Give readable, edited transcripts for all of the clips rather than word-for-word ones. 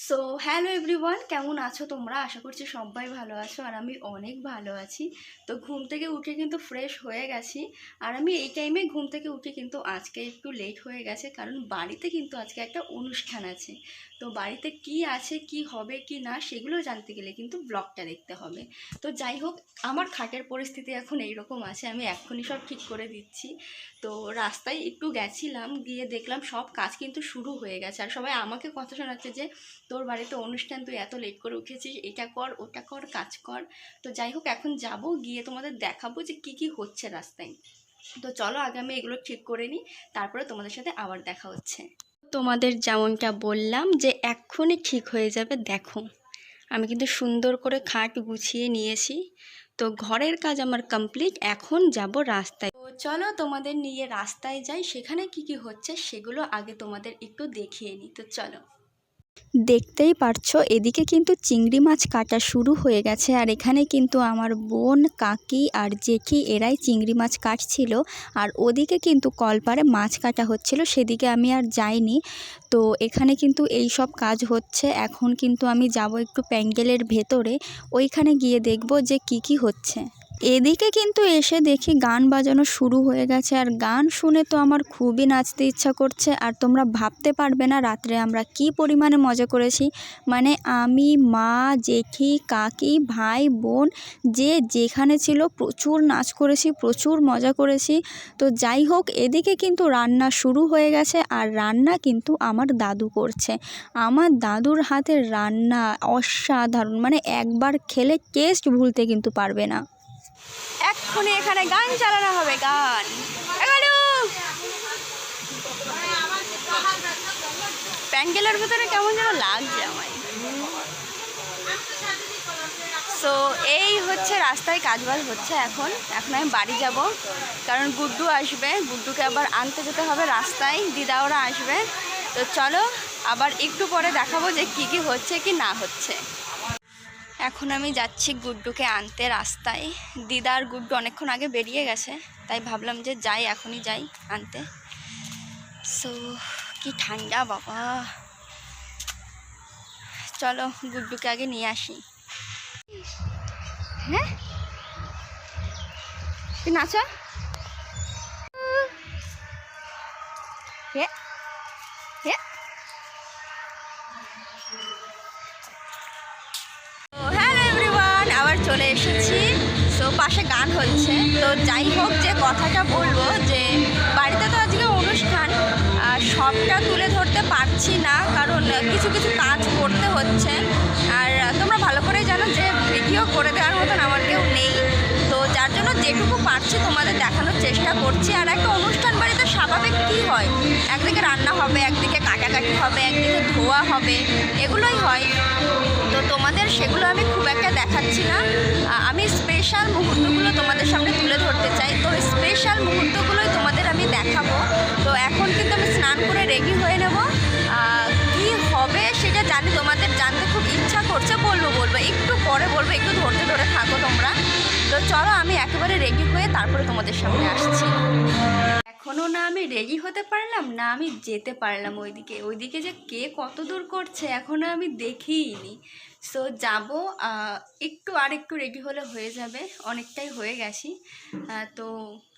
So hello everyone, কেমন আছো তোমরা? আশা করছি সবাই ভালো আছো আর আমি অনেক ভালো আছি। তো ঘুম থেকে উঠে কিন্তু ফ্রেশ হয়ে গেছি। আর আমি এই টাইমে ঘুম থেকে উঠে কিন্তু আজকে একটু লেট হয়ে গেছে, কারণ বাড়িতে কিন্তু আজকে একটা অনুষ্ঠান আছে। তো বাড়িতে কি আছে, কি হবে কি না, সেগুলো জানতে গেলে কিন্তু ব্লগটা দেখতে হবে। তো যাই হোক, আমার খাটের পরিস্থিতি এখন এইরকম আছে, আমি এক্ষুনি সব ঠিক করে দিচ্ছি। তো রাস্তায় একটু গেছিলাম, গিয়ে দেখলাম সব কাজ কিন্তু শুরু হয়ে গেছে। আর সবাই আমাকে কথা শোনাচ্ছে যে তোর বাড়িতে অনুষ্ঠান, তুই এত লেট করে উঠেছিস, এটা কর ওটা কর, কাজ কর। তো যাই হোক, এখন যাব, গিয়ে তোমাদের দেখাবো যে কি কি হচ্ছে রাস্তায়। তো চলো আগে আমি এগুলো ঠিক করে নিই, তারপরে তোমাদের সাথে আবার দেখা হচ্ছে। তোমাদের যেমনটা বললাম যে এক্ষুনি ঠিক হয়ে যাবে, দেখো আমি কিন্তু সুন্দর করে খাট গুছিয়ে নিয়েছি। তো ঘরের কাজ আমার কমপ্লিট, এখন যাব রাস্তায়। তো চলো তোমাদের নিয়ে রাস্তায় যাই, সেখানে কি কি হচ্ছে সেগুলো আগে তোমাদের একটু দেখিয়ে নিই। তো চলো। দেখতেই পারছো এদিকে কিন্তু চিংড়ি মাছ কাটা শুরু হয়ে গেছে, আর এখানে কিন্তু আমার বোন, কাকি আর জেঠি এরাই চিংড়ি মাছ কাটছিল। আর ওদিকে কিন্তু কলপারে মাছ কাটা হচ্ছিল, সেদিকে আমি আর যাইনি। তো এখানে কিন্তু এই সব কাজ হচ্ছে। এখন কিন্তু আমি যাব একটু প্যান্ডেলের ভেতরে, ওইখানে গিয়ে দেখব যে কি কি হচ্ছে। এদিকে কিন্তু এসে দেখি গান বাজানো শুরু হয়ে গেছে, আর গান শুনে তো আমার খুবই নাচতে ইচ্ছা করছে। আর তোমরা ভাবতে পারবে না রাত্রে আমরা কি পরিমাণে মজা করেছি। মানে আমি, মা, জেঠি, কাকি, ভাই, বোন যে যেখানে ছিল প্রচুর নাচ করেছি, প্রচুর মজা করেছি। তো যাই হোক, এদিকে কিন্তু রান্না শুরু হয়ে গেছে, আর রান্না কিন্তু আমার দাদু করছে। আমার দাদুর হাতের রান্না অসাধারণ, মানে একবার খেলে টেস্ট ভুলতে কিন্তু পারবে না। এক্ষুনি এখানে গান চালানো হবে, গান। প্যান্ডেলের ভেতরে কেমন যেন লাগছে আমায়। সো এই হচ্ছে রাস্তায় কাজবাজ হচ্ছে। এখন আমি বাড়ি যাব, কারণ গুড্ডু আসবে, গুড্ডুকে আবার আনতে যেতে হবে রাস্তায়, দিদা ওরা আসবে। তো চলো আবার একটু পরে দেখাবো যে কি কি হচ্ছে কি না হচ্ছে। এখন আমি যাচ্ছি গুড্ডুকে আনতে রাস্তায়। দিদা আর গুড্ডু অনেকক্ষণ আগে বেরিয়ে গেছে, তাই ভাবলাম যে যাই, এখনই যাই আনতে। সো কি ঠান্ডা বাবা, চলো গুড্ডুকে আগে নিয়ে আসি। হ্যাঁ তুই নাচা। হ্যালো এভরিওয়ান, আবার চলে এসেছি। সো পাশে গান হচ্ছে। তো যাই হোক, যে কথাটা বলবো যে বাড়িতে তো আজকে অনুষ্ঠান, সবটা তুলে ধরতে পারছি না, কারণ কিছু কিছু কাজ করতে হচ্ছে। আর তোমরা ভালো করেই জানো যে ভিডিও করে দেওয়ার মতন আমার কেউ নেই। তো যার জন্য যেটুকু পারছি তোমাদের দেখানোর চেষ্টা করছি। আর একটা অনুষ্ঠান বাড়িতে স্বাভাবিক কী হয়, একদিকে রান্না হবে, একদিকে কাটাকাটি হবে, একদিকে ধোয়া হবে, এগুলোই হয়। তো তোমাদের সেগুলো আমি খুব একটা দেখাচ্ছি না, আমি স্পেশাল মুহূর্তগুলো তোমাদের সামনে তুলে ধরতে চাই। তো স্পেশাল মুহূর্তগুলোই তোমাদের আমি দেখাবো। তো এখন কিন্তু আমি স্নান করে রেডি হয়ে নেব। কি হবে সেটা জানি, তোমাদের জানতে খুব ইচ্ছা করছে, বলবো একটু পরে বলবো, একটু ধরতে ধরে থাকো তোমরা। তো চলো আমি একেবারে রেডি হয়ে তারপরে তোমাদের সামনে আসছি। এখনও না আমি রেডি হতে পারলাম, না আমি যেতে পারলাম ওইদিকে যে কে কত দূর করছে এখনও আমি দেখিইনি। সো যাব, একটু রেডি হলে হয়ে যাবে, অনেকটাই হয়ে গেছি। তো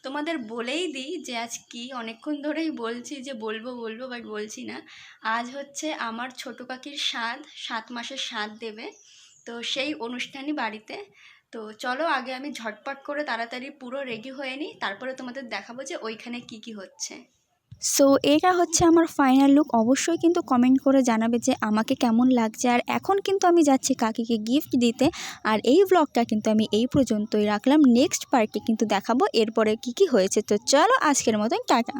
তোমাদের বলেই দিই যে আজ কি, অনেকক্ষণ ধরেই বলছি যে বলবো বাট বলছি না। আজ হচ্ছে আমার ছোটো কাকির 7 মাসের শ্রাদ দেবে, তো সেই অনুষ্ঠানই বাড়িতে। তো চলো আগে আমি ঝটপট করে তাড়াতাড়ি পুরো রেডি হয়ে নিই, তারপরে তোমাদের দেখাবো যে ওইখানে কি কি হচ্ছে। সো এটা হচ্ছে আমার ফাইনাল লুক। অবশ্যই কিন্তু কমেন্ট করে জানাবে যে আমাকে কেমন লাগছে। আর এখন কিন্তু আমি যাচ্ছি কাকিকে গিফট দিতে। আর এই ব্লগটা কিন্তু আমি এই পর্যন্তই রাখলাম, নেক্সট পার্টে কিন্তু দেখাবো এরপরে কি কি হয়েছে। তো চলো আজকের মতন টাটা।